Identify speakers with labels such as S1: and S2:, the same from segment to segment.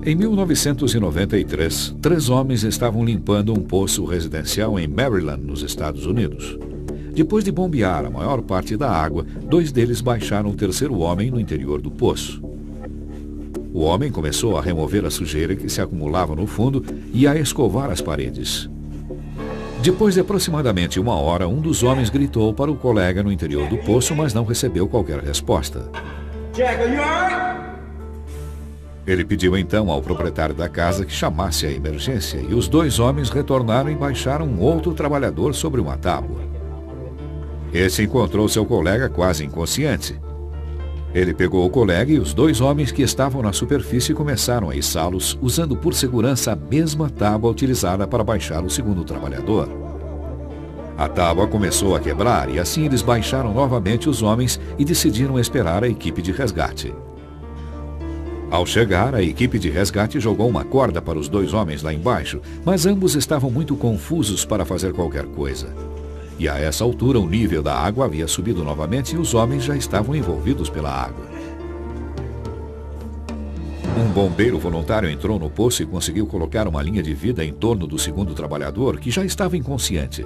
S1: Em 1993, 3 homens estavam limpando um poço residencial em Maryland, nos Estados Unidos. Depois de bombear a maior parte da água, 2 deles baixaram o terceiro homem no interior do poço. O homem começou a remover a sujeira que se acumulava no fundo e a escovar as paredes. Depois de aproximadamente 1 hora, um dos homens gritou para o colega no interior do poço, mas não recebeu qualquer resposta.
S2: Jack, are you all right?
S1: Ele pediu então ao proprietário da casa que chamasse a emergência e os 2 homens retornaram e baixaram um outro trabalhador sobre uma tábua. Esse encontrou seu colega quase inconsciente. Ele pegou o colega e os 2 homens que estavam na superfície começaram a içá-los, usando por segurança a mesma tábua utilizada para baixar o segundo trabalhador. A tábua começou a quebrar e assim eles baixaram novamente os homens e decidiram esperar a equipe de resgate. Ao chegar, a equipe de resgate jogou uma corda para os 2 homens lá embaixo, mas ambos estavam muito confusos para fazer qualquer coisa. E a essa altura o nível da água havia subido novamente e os homens já estavam envolvidos pela água. Um bombeiro voluntário entrou no poço e conseguiu colocar uma linha de vida em torno do segundo trabalhador, que já estava inconsciente.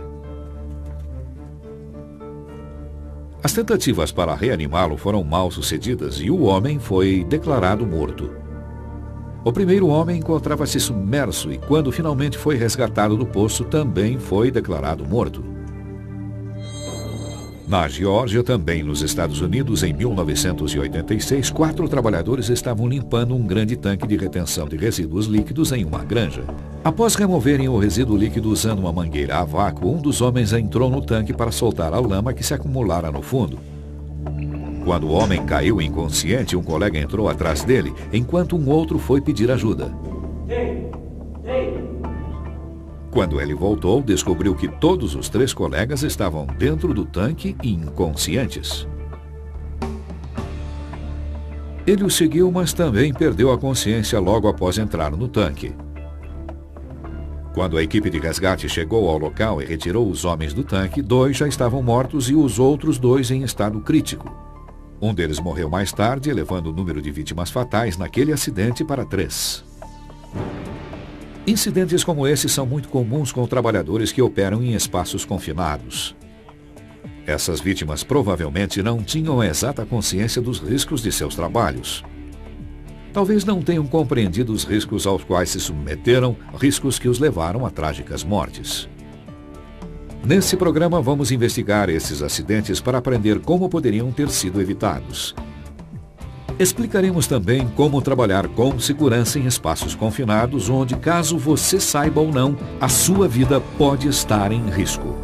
S1: As tentativas para reanimá-lo foram mal sucedidas e o homem foi declarado morto. O primeiro homem encontrava-se submerso e, quando finalmente foi resgatado do poço, também foi declarado morto. Na Geórgia, também nos Estados Unidos, em 1986, 4 trabalhadores estavam limpando um grande tanque de retenção de resíduos líquidos em uma granja. Após removerem o resíduo líquido usando uma mangueira a vácuo, um dos homens entrou no tanque para soltar a lama que se acumulara no fundo. Quando o homem caiu inconsciente, um colega entrou atrás dele, enquanto um outro foi pedir ajuda. Quando ele voltou, descobriu que todos os 3 colegas estavam dentro do tanque e inconscientes. Ele o seguiu, mas também perdeu a consciência logo após entrar no tanque. Quando a equipe de resgate chegou ao local e retirou os homens do tanque, 2 já estavam mortos e os outros 2 em estado crítico. Um deles morreu mais tarde, elevando o número de vítimas fatais naquele acidente para 3. Incidentes como esse são muito comuns com trabalhadores que operam em espaços confinados. Essas vítimas provavelmente não tinham a exata consciência dos riscos de seus trabalhos. Talvez não tenham compreendido os riscos aos quais se submeteram, riscos que os levaram a trágicas mortes. Nesse programa vamos investigar esses acidentes para aprender como poderiam ter sido evitados. Explicaremos também como trabalhar com segurança em espaços confinados, onde, caso você saiba ou não, a sua vida pode estar em risco.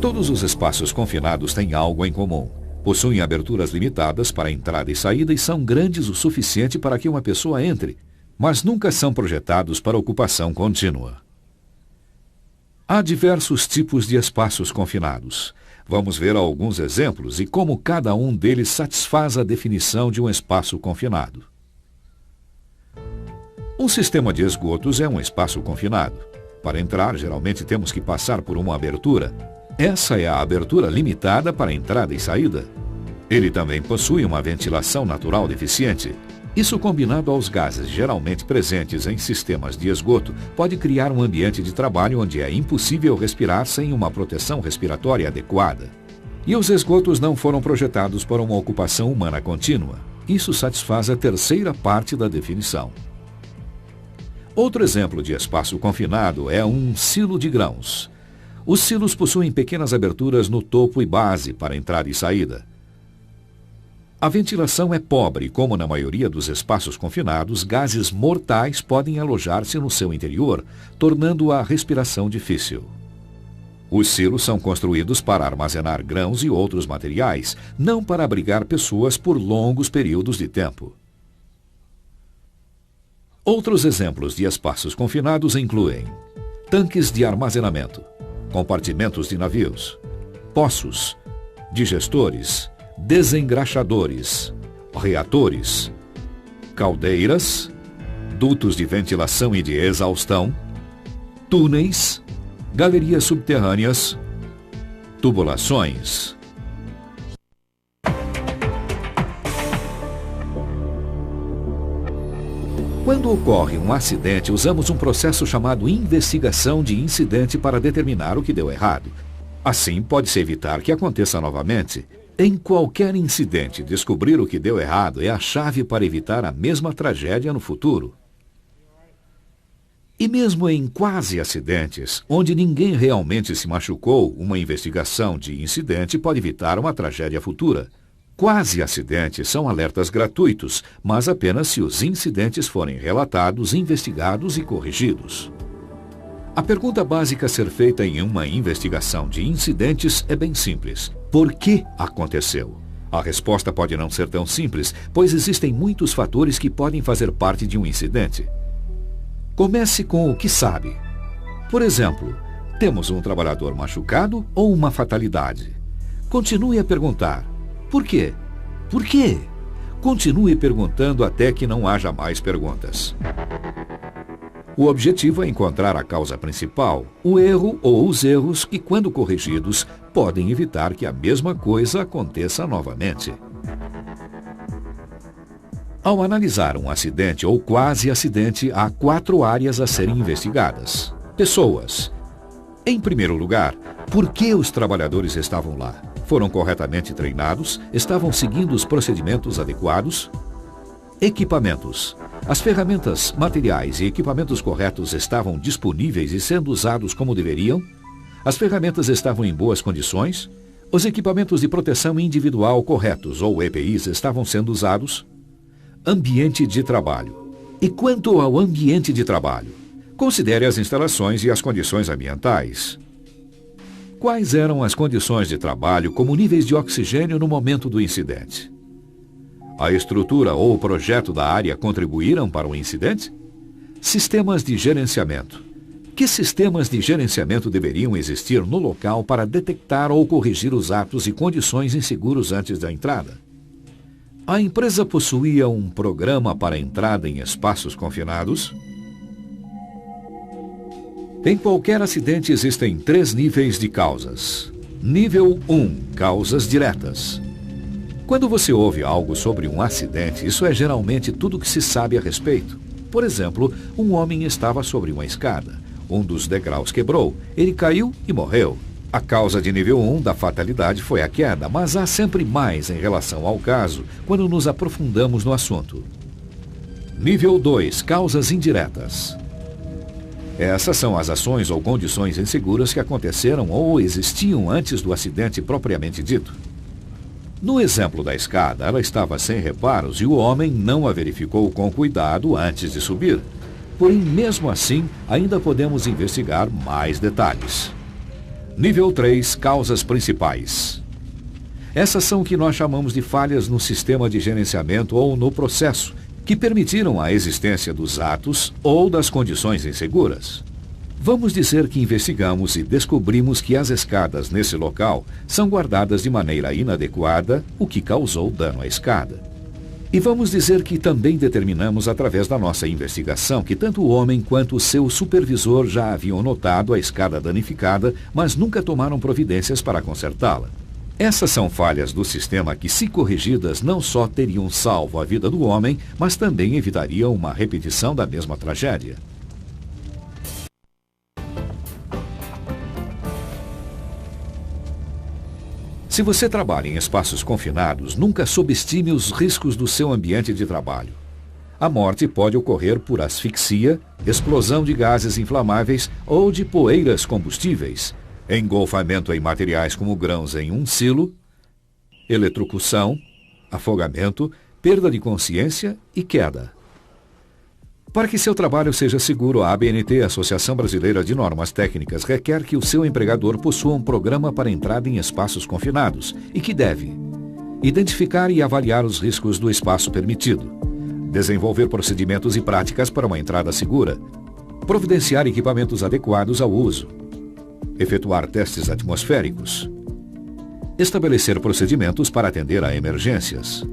S1: Todos os espaços confinados têm algo em comum. Possuem aberturas limitadas para entrada e saída e são grandes o suficiente para que uma pessoa entre, mas nunca são projetados para ocupação contínua. Há diversos tipos de espaços confinados. Vamos ver alguns exemplos e como cada um deles satisfaz a definição de um espaço confinado. Um sistema de esgotos é um espaço confinado. Para entrar, geralmente temos que passar por uma abertura. Essa é a abertura limitada para entrada e saída. Ele também possui uma ventilação natural deficiente. Isso, combinado aos gases geralmente presentes em sistemas de esgoto, pode criar um ambiente de trabalho onde é impossível respirar sem uma proteção respiratória adequada. E os esgotos não foram projetados para uma ocupação humana contínua. Isso satisfaz a terceira parte da definição. Outro exemplo de espaço confinado é um silo de grãos. Os silos possuem pequenas aberturas no topo e base para entrada e saída. A ventilação é pobre, como na maioria dos espaços confinados, gases mortais podem alojar-se no seu interior, tornando a respiração difícil. Os silos são construídos para armazenar grãos e outros materiais, não para abrigar pessoas por longos períodos de tempo. Outros exemplos de espaços confinados incluem tanques de armazenamento, compartimentos de navios, poços, digestores, desengraxadores, reatores, caldeiras, dutos de ventilação e de exaustão, túneis, galerias subterrâneas, tubulações, Quando ocorre um acidente, usamos um processo chamado investigação de incidente para determinar o que deu errado. Assim, pode-se evitar que aconteça novamente. Em qualquer incidente, descobrir o que deu errado é a chave para evitar a mesma tragédia no futuro. E mesmo em quase acidentes, onde ninguém realmente se machucou, uma investigação de incidente pode evitar uma tragédia futura. Quase acidentes são alertas gratuitos, mas apenas se os incidentes forem relatados, investigados e corrigidos. A pergunta básica a ser feita em uma investigação de incidentes é bem simples. Por que aconteceu? A resposta pode não ser tão simples, pois existem muitos fatores que podem fazer parte de um incidente. Comece com o que sabe. Por exemplo, temos um trabalhador machucado ou uma fatalidade? Continue a perguntar. Por quê? Por quê? Continue perguntando até que não haja mais perguntas. O objetivo é encontrar a causa principal, o erro ou os erros que, quando corrigidos, podem evitar que a mesma coisa aconteça novamente. Ao analisar um acidente ou quase acidente, há 4 áreas a serem investigadas. Pessoas. Em primeiro lugar, por que os trabalhadores estavam lá? Foram corretamente treinados? Estavam seguindo os procedimentos adequados? Equipamentos. As ferramentas, materiais e equipamentos corretos estavam disponíveis e sendo usados como deveriam? As ferramentas estavam em boas condições? Os equipamentos de proteção individual corretos ou EPIs estavam sendo usados? Ambiente de trabalho. E quanto ao ambiente de trabalho? Considere as instalações e as condições ambientais. Quais eram as condições de trabalho, como níveis de oxigênio no momento do incidente? A estrutura ou o projeto da área contribuíram para o incidente? Sistemas de gerenciamento. Que sistemas de gerenciamento deveriam existir no local para detectar ou corrigir os atos e condições inseguros antes da entrada? A empresa possuía um programa para entrada em espaços confinados? Em qualquer acidente existem 3 níveis de causas. Nível 1, causas diretas. Quando você ouve algo sobre um acidente, isso é geralmente tudo o que se sabe a respeito. Por exemplo, um homem estava sobre uma escada. Um dos degraus quebrou, ele caiu e morreu. A causa de nível 1 da fatalidade foi a queda, mas há sempre mais em relação ao caso quando nos aprofundamos no assunto. Nível 2, causas indiretas. Essas são as ações ou condições inseguras que aconteceram ou existiam antes do acidente propriamente dito. No exemplo da escada, ela estava sem reparos e o homem não a verificou com cuidado antes de subir. Porém, mesmo assim, ainda podemos investigar mais detalhes. Nível 3, causas principais. Essas são o que nós chamamos de falhas no sistema de gerenciamento ou no processo, que permitiram a existência dos atos ou das condições inseguras. Vamos dizer que investigamos e descobrimos que as escadas nesse local são guardadas de maneira inadequada, o que causou dano à escada. E vamos dizer que também determinamos através da nossa investigação que tanto o homem quanto o seu supervisor já haviam notado a escada danificada, mas nunca tomaram providências para consertá-la. Essas são falhas do sistema que, se corrigidas, não só teriam salvo a vida do homem, mas também evitariam uma repetição da mesma tragédia. Se você trabalha em espaços confinados, nunca subestime os riscos do seu ambiente de trabalho. A morte pode ocorrer por asfixia, explosão de gases inflamáveis ou de poeiras combustíveis, engolfamento em materiais como grãos em um silo, eletrocução, afogamento, perda de consciência e queda. Para que seu trabalho seja seguro, a ABNT, Associação Brasileira de Normas Técnicas, requer que o seu empregador possua um programa para entrada em espaços confinados e que deve identificar e avaliar os riscos do espaço permitido, desenvolver procedimentos e práticas para uma entrada segura, providenciar equipamentos adequados ao uso, efetuar testes atmosféricos, estabelecer procedimentos para atender a emergências,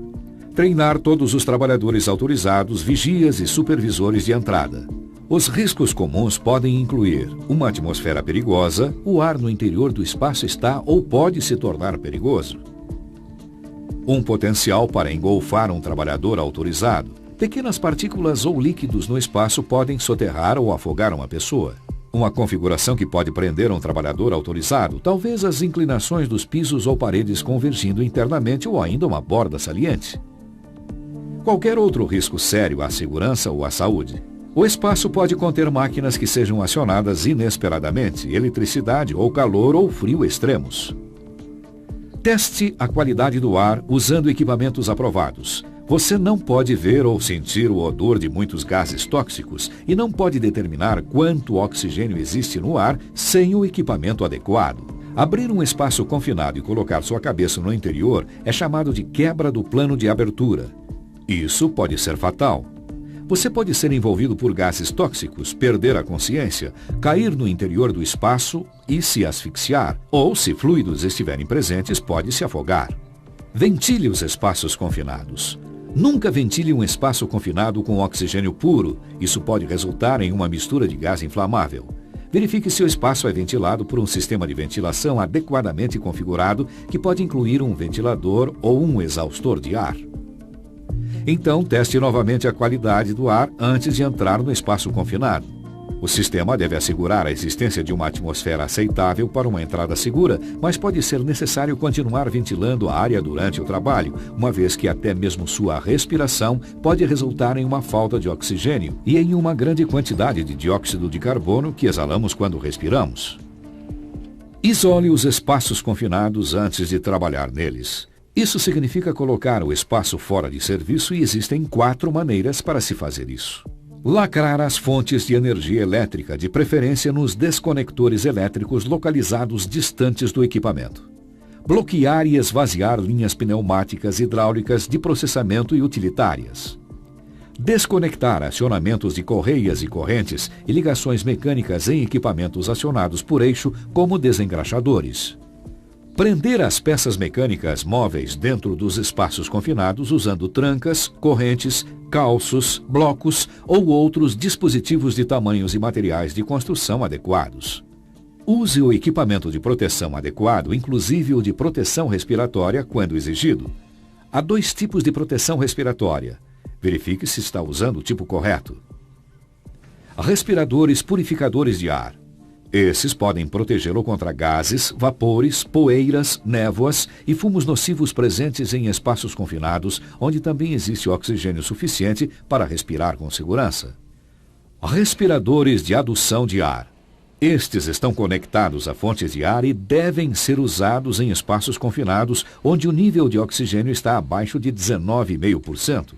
S1: treinar todos os trabalhadores autorizados, vigias e supervisores de entrada. Os riscos comuns podem incluir uma atmosfera perigosa, o ar no interior do espaço está ou pode se tornar perigoso, um potencial para engolfar um trabalhador autorizado, Pequenas partículas ou líquidos no espaço podem soterrar ou afogar uma pessoa. Uma configuração que pode prender um trabalhador autorizado, talvez as inclinações dos pisos ou paredes convergindo internamente ou ainda uma borda saliente. Qualquer outro risco sério à segurança ou à saúde. O espaço pode conter máquinas que sejam acionadas inesperadamente, eletricidade ou calor ou frio extremos. Teste a qualidade do ar usando equipamentos aprovados. Você não pode ver ou sentir o odor de muitos gases tóxicos e não pode determinar quanto oxigênio existe no ar sem o equipamento adequado. Abrir um espaço confinado e colocar sua cabeça no interior é chamado de quebra do plano de abertura. Isso pode ser fatal. Você pode ser envolvido por gases tóxicos, perder a consciência, cair no interior do espaço e se asfixiar, ou, se fluidos estiverem presentes, pode se afogar. Ventile os espaços confinados. Nunca ventile um espaço confinado com oxigênio puro. Isso pode resultar em uma mistura de gás inflamável. Verifique se o espaço é ventilado por um sistema de ventilação adequadamente configurado, que pode incluir um ventilador ou um exaustor de ar. Então, teste novamente a qualidade do ar antes de entrar no espaço confinado. O sistema deve assegurar a existência de uma atmosfera aceitável para uma entrada segura, mas pode ser necessário continuar ventilando a área durante o trabalho, uma vez que até mesmo sua respiração pode resultar em uma falta de oxigênio e em uma grande quantidade de dióxido de carbono que exalamos quando respiramos. Isole os espaços confinados antes de trabalhar neles. Isso significa colocar o espaço fora de serviço e existem 4 maneiras para se fazer isso. Lacrar as fontes de energia elétrica, de preferência nos desconectores elétricos localizados distantes do equipamento. Bloquear e esvaziar linhas pneumáticas, hidráulicas, de processamento e utilitárias. Desconectar acionamentos de correias e correntes e ligações mecânicas em equipamentos acionados por eixo, como desengraxadores. Prender as peças mecânicas móveis dentro dos espaços confinados usando trancas, correntes, calços, blocos ou outros dispositivos de tamanhos e materiais de construção adequados. Use o equipamento de proteção adequado, inclusive o de proteção respiratória, quando exigido. Há 2 tipos de proteção respiratória. Verifique se está usando o tipo correto. Respiradores purificadores de ar. Esses podem protegê-lo contra gases, vapores, poeiras, névoas e fumos nocivos presentes em espaços confinados, onde também existe oxigênio suficiente para respirar com segurança. Respiradores de adução de ar. Estes estão conectados a fontes de ar e devem ser usados em espaços confinados, onde o nível de oxigênio está abaixo de 19,5%.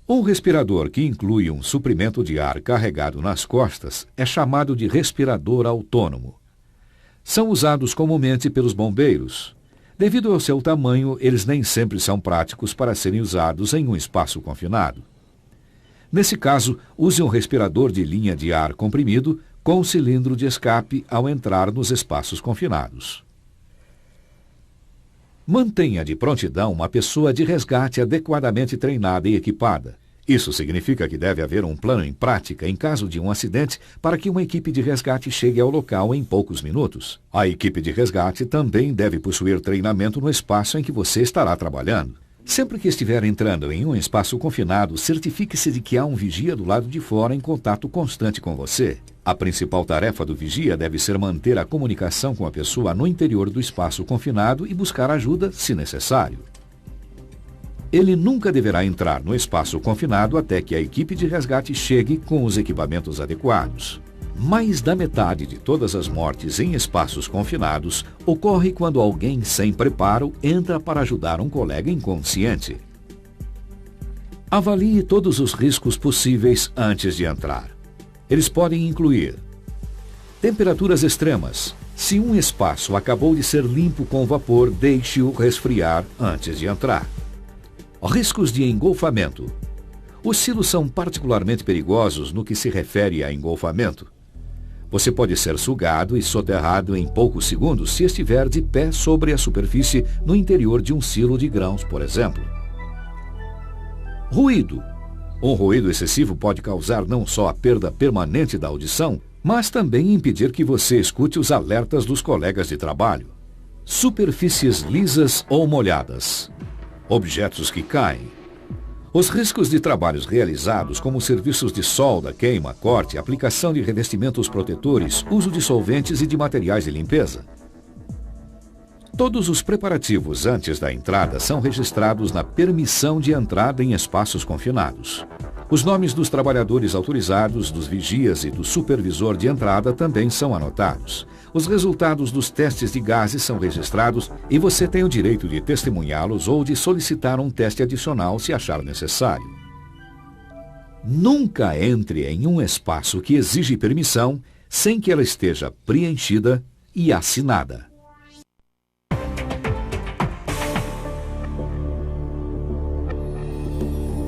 S1: Um respirador que inclui um suprimento de ar carregado nas costas é chamado de respirador autônomo. São usados comumente pelos bombeiros. Devido ao seu tamanho, eles nem sempre são práticos para serem usados em um espaço confinado. Nesse caso, use um respirador de linha de ar comprimido com cilindro de escape ao entrar nos espaços confinados. Mantenha de prontidão uma pessoa de resgate adequadamente treinada e equipada. Isso significa que deve haver um plano em prática em caso de um acidente para que uma equipe de resgate chegue ao local em poucos minutos. A equipe de resgate também deve possuir treinamento no espaço em que você estará trabalhando. Sempre que estiver entrando em um espaço confinado, certifique-se de que há um vigia do lado de fora em contato constante com você. A principal tarefa do vigia deve ser manter a comunicação com a pessoa no interior do espaço confinado e buscar ajuda, se necessário. Ele nunca deverá entrar no espaço confinado até que a equipe de resgate chegue com os equipamentos adequados. Mais da metade de todas as mortes em espaços confinados ocorre quando alguém sem preparo entra para ajudar um colega inconsciente. Avalie todos os riscos possíveis antes de entrar. Eles podem incluir temperaturas extremas. Se um espaço acabou de ser limpo com vapor, deixe-o resfriar antes de entrar. Riscos de engolfamento. Os silos são particularmente perigosos no que se refere a engolfamento. Você pode ser sugado e soterrado em poucos segundos se estiver de pé sobre a superfície no interior de um silo de grãos, por exemplo. Ruído. Um ruído excessivo pode causar não só a perda permanente da audição, mas também impedir que você escute os alertas dos colegas de trabalho. Superfícies lisas ou molhadas. Objetos que caem. Os riscos de trabalhos realizados, como serviços de solda, queima, corte, aplicação de revestimentos protetores, uso de solventes e de materiais de limpeza. Todos os preparativos antes da entrada são registrados na permissão de entrada em espaços confinados. Os nomes dos trabalhadores autorizados, dos vigias e do supervisor de entrada também são anotados. Os resultados dos testes de gases são registrados e você tem o direito de testemunhá-los ou de solicitar um teste adicional se achar necessário. Nunca entre em um espaço que exige permissão sem que ela esteja preenchida e assinada.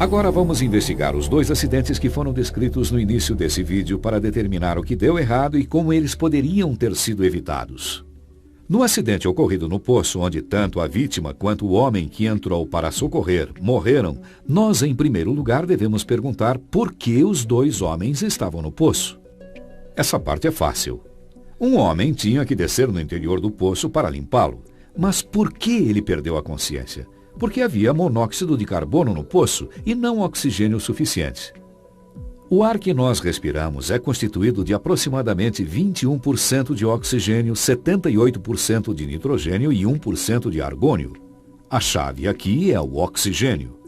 S1: Agora vamos investigar os 2 acidentes que foram descritos no início desse vídeo para determinar o que deu errado e como eles poderiam ter sido evitados. No acidente ocorrido no poço, onde tanto a vítima quanto o homem que entrou para socorrer morreram, nós, em primeiro lugar, devemos perguntar por que os 2 homens estavam no poço. Essa parte é fácil. Um homem tinha que descer no interior do poço para limpá-lo. Mas por que ele perdeu a consciência? Porque havia monóxido de carbono no poço e não oxigênio suficiente. O ar que nós respiramos é constituído de aproximadamente 21% de oxigênio, 78% de nitrogênio e 1% de argônio. A chave aqui é o oxigênio.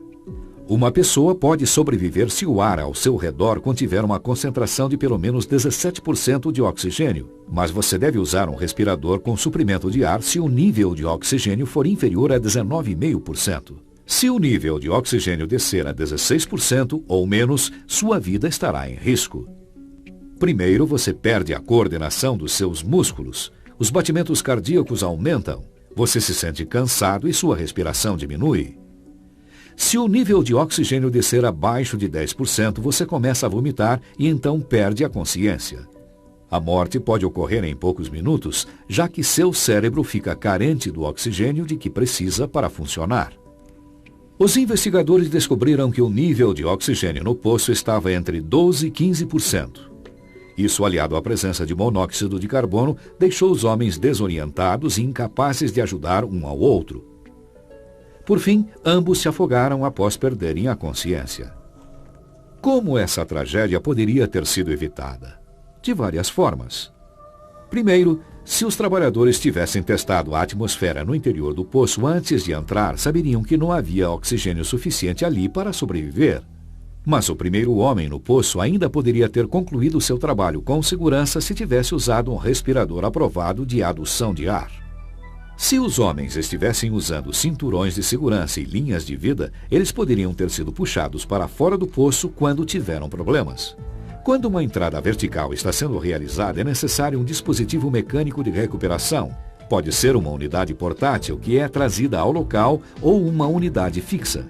S1: Uma pessoa pode sobreviver se o ar ao seu redor contiver uma concentração de pelo menos 17% de oxigênio, mas você deve usar um respirador com suprimento de ar se o nível de oxigênio for inferior a 19,5%. Se o nível de oxigênio descer a 16% ou menos, sua vida estará em risco. Primeiro, você perde a coordenação dos seus músculos, os batimentos cardíacos aumentam, você se sente cansado e sua respiração diminui. Se o nível de oxigênio descer abaixo de 10%, você começa a vomitar e então perde a consciência. A morte pode ocorrer em poucos minutos, já que seu cérebro fica carente do oxigênio de que precisa para funcionar. Os investigadores descobriram que o nível de oxigênio no poço estava entre 12% e 15%. Isso, aliado à presença de monóxido de carbono, deixou os homens desorientados e incapazes de ajudar um ao outro. Por fim, ambos se afogaram após perderem a consciência. Como essa tragédia poderia ter sido evitada? De várias formas. Primeiro, se os trabalhadores tivessem testado a atmosfera no interior do poço antes de entrar, saberiam que não havia oxigênio suficiente ali para sobreviver. Mas o primeiro homem no poço ainda poderia ter concluído seu trabalho com segurança se tivesse usado um respirador aprovado de adução de ar. Se os homens estivessem usando cinturões de segurança e linhas de vida, eles poderiam ter sido puxados para fora do poço quando tiveram problemas. Quando uma entrada vertical está sendo realizada, é necessário um dispositivo mecânico de recuperação. Pode ser uma unidade portátil que é trazida ao local ou uma unidade fixa.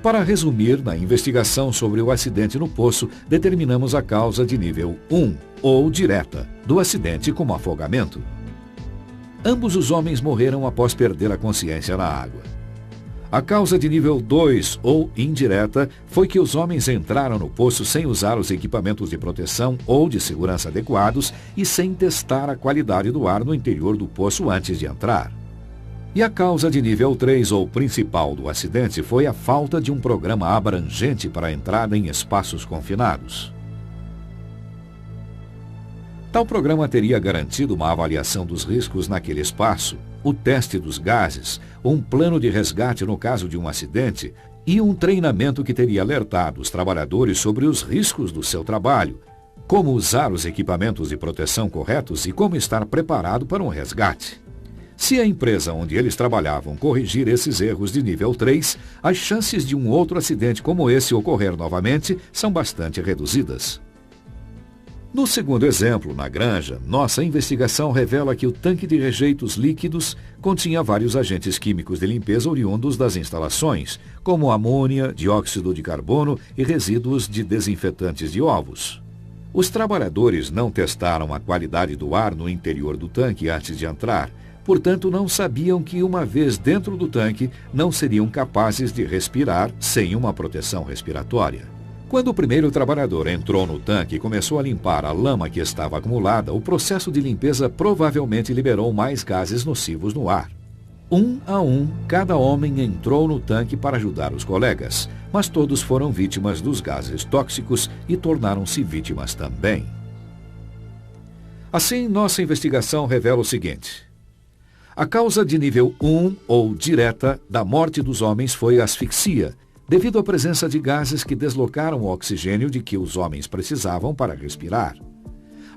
S1: Para resumir, na investigação sobre o acidente no poço, determinamos a causa de nível 1, ou direta, do acidente como afogamento. Ambos os homens morreram após perder a consciência na água. A causa de nível 2, ou indireta, foi que os homens entraram no poço sem usar os equipamentos de proteção ou de segurança adequados e sem testar a qualidade do ar no interior do poço antes de entrar. E a causa de nível 3, ou principal, do acidente foi a falta de um programa abrangente para a entrada em espaços confinados. Tal programa teria garantido uma avaliação dos riscos naquele espaço, o teste dos gases, um plano de resgate no caso de um acidente e um treinamento que teria alertado os trabalhadores sobre os riscos do seu trabalho, como usar os equipamentos de proteção corretos e como estar preparado para um resgate. Se a empresa onde eles trabalhavam corrigir esses erros de nível 3, as chances de um outro acidente como esse ocorrer novamente são bastante reduzidas. No segundo exemplo, na granja, nossa investigação revela que o tanque de rejeitos líquidos continha vários agentes químicos de limpeza oriundos das instalações, como amônia, dióxido de carbono e resíduos de desinfetantes de ovos. Os trabalhadores não testaram a qualidade do ar no interior do tanque antes de entrar, portanto não sabiam que uma vez dentro do tanque não seriam capazes de respirar sem uma proteção respiratória. Quando o primeiro trabalhador entrou no tanque e começou a limpar a lama que estava acumulada, o processo de limpeza provavelmente liberou mais gases nocivos no ar. Um a um, cada homem entrou no tanque para ajudar os colegas, mas todos foram vítimas dos gases tóxicos e tornaram-se vítimas também. Assim, nossa investigação revela o seguinte: a causa de nível 1, ou direta, da morte dos homens foi asfixia, devido à presença de gases que deslocaram o oxigênio de que os homens precisavam para respirar.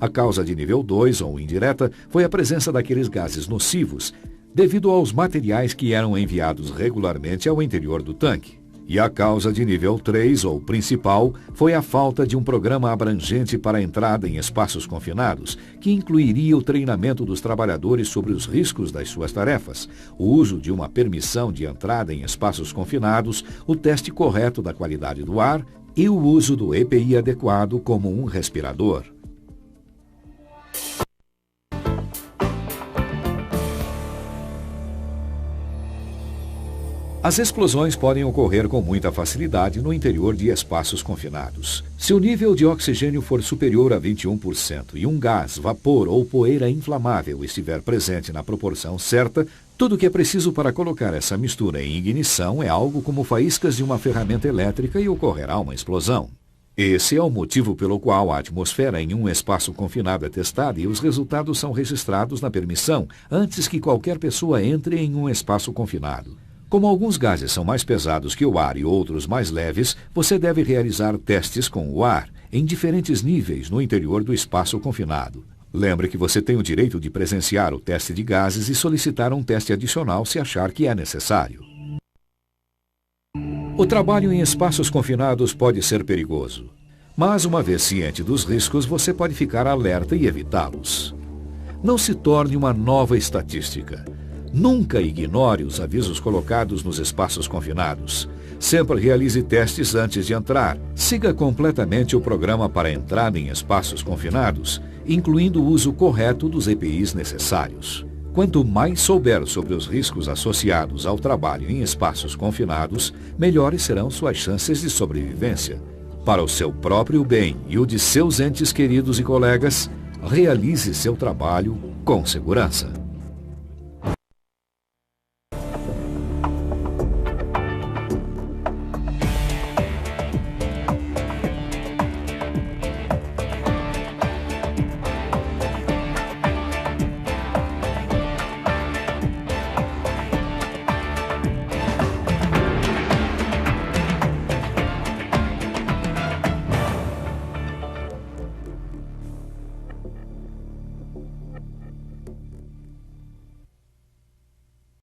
S1: A causa de nível 2, ou indireta, foi a presença daqueles gases nocivos, devido aos materiais que eram enviados regularmente ao interior do tanque. E a causa de nível 3, ou principal, foi a falta de um programa abrangente para a entrada em espaços confinados, que incluiria o treinamento dos trabalhadores sobre os riscos das suas tarefas, o uso de uma permissão de entrada em espaços confinados, o teste correto da qualidade do ar e o uso do EPI adequado como um respirador. As explosões podem ocorrer com muita facilidade no interior de espaços confinados. Se o nível de oxigênio for superior a 21% e um gás, vapor ou poeira inflamável estiver presente na proporção certa, tudo o que é preciso para colocar essa mistura em ignição é algo como faíscas de uma ferramenta elétrica e ocorrerá uma explosão. Esse é o motivo pelo qual a atmosfera em um espaço confinado é testada e os resultados são registrados na permissão antes que qualquer pessoa entre em um espaço confinado. Como alguns gases são mais pesados que o ar e outros mais leves, você deve realizar testes com o ar, em diferentes níveis no interior do espaço confinado. Lembre que você tem o direito de presenciar o teste de gases e solicitar um teste adicional se achar que é necessário. O trabalho em espaços confinados pode ser perigoso, mas uma vez ciente dos riscos, você pode ficar alerta e evitá-los. Não se torne uma nova estatística. Nunca ignore os avisos colocados nos espaços confinados. Sempre realize testes antes de entrar. Siga completamente o programa para entrar em espaços confinados, incluindo o uso correto dos EPIs necessários. Quanto mais souber sobre os riscos associados ao trabalho em espaços confinados, melhores serão suas chances de sobrevivência. Para o seu próprio bem e o de seus entes queridos e colegas, realize seu trabalho com segurança.